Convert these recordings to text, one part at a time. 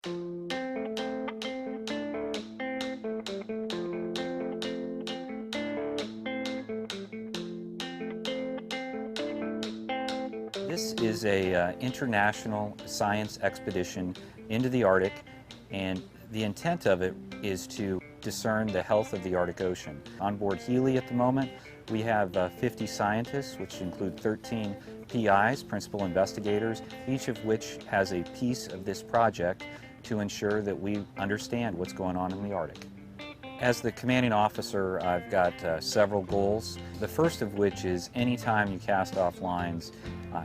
This is a international science expedition into the Arctic, and the intent of it is to discern the health of the Arctic Ocean. On board Healy at the moment, we have 50 scientists, which include 13 PIs, principal investigators, each of which has a piece of this project to ensure that we understand what's going on in the Arctic. As the commanding officer, I've got several goals. The first of which is anytime you cast off lines,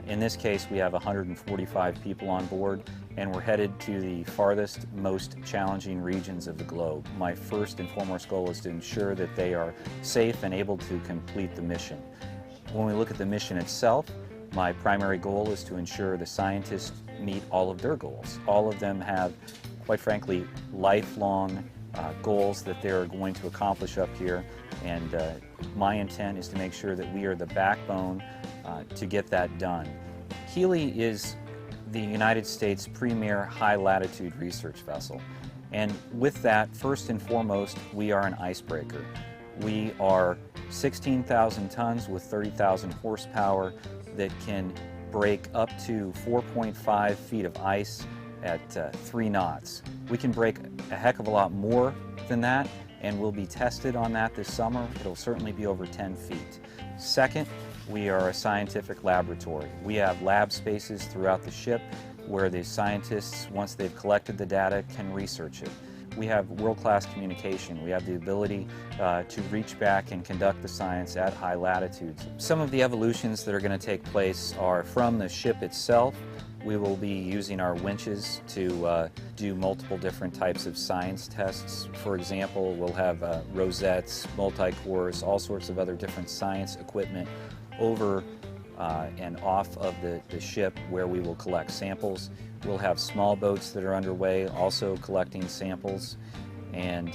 in this case we have 145 people on board, and we're headed to the farthest, most challenging regions of the globe. My first and foremost goal is to ensure that they are safe and able to complete the mission. When we look at the mission itself, my primary goal is to ensure the scientists meet all of their goals. All of them have, quite frankly, lifelong goals that they're going to accomplish up here, and my intent is to make sure that we are the backbone to get that done. Healy is the United States' premier high-latitude research vessel, and with that, first and foremost, we are an icebreaker. We are 16,000 tons with 30,000 horsepower that can break up to 4.5 feet of ice at 3 knots. We can break a heck of a lot more than that, and we'll be tested on that this summer. It'll certainly be over 10 feet. Second, we are a scientific laboratory. We have lab spaces throughout the ship where the scientists, once they've collected the data, can research it. We have world-class communication. We have the ability to reach back and conduct the science at high latitudes. Some of the evolutions that are going to take place are from the ship itself. We will be using our winches to do multiple different types of science tests. For example, we'll have rosettes, multi-cores, all sorts of other different science equipment over and off of the ship where we will collect samples. We'll have small boats that are underway also collecting samples, and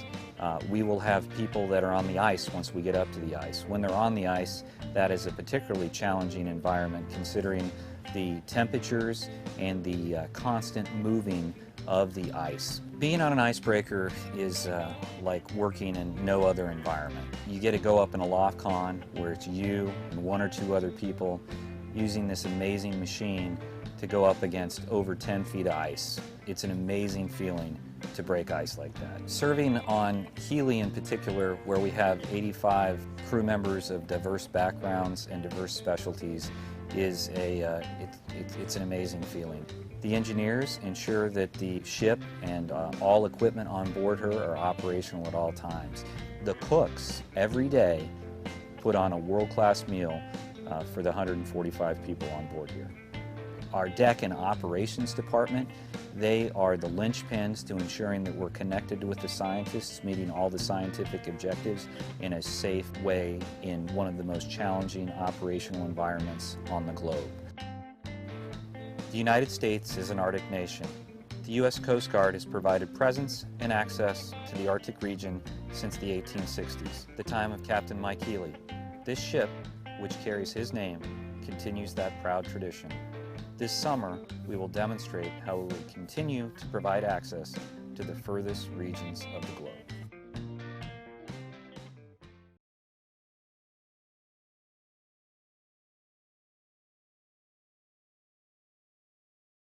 we will have people that are on the ice once we get up to the ice. When they're on the ice, that is a particularly challenging environment considering the temperatures and the constant moving of the ice. Being on an icebreaker is like working in no other environment. You get to go up in a loft con where it's you and 1 or 2 other people using this amazing machine to go up against over 10 feet of ice. It's an amazing feeling to break ice like that. Serving on Healy in particular, where we have 85 crew members of diverse backgrounds and diverse specialties, is it's an amazing feeling. The engineers ensure that the ship and all equipment on board her are operational at all times. The cooks every day put on a world-class meal for the 145 people on board here. Our deck and operations department, they are the linchpins to ensuring that we're connected with the scientists, meeting all the scientific objectives in a safe way in one of the most challenging operational environments on the globe. The United States is an Arctic nation. The U.S. Coast Guard has provided presence and access to the Arctic region since the 1860s, the time of Captain Mike Healy. This ship, which carries his name, continues that proud tradition. This summer, we will demonstrate how we will continue to provide access to the furthest regions of the globe.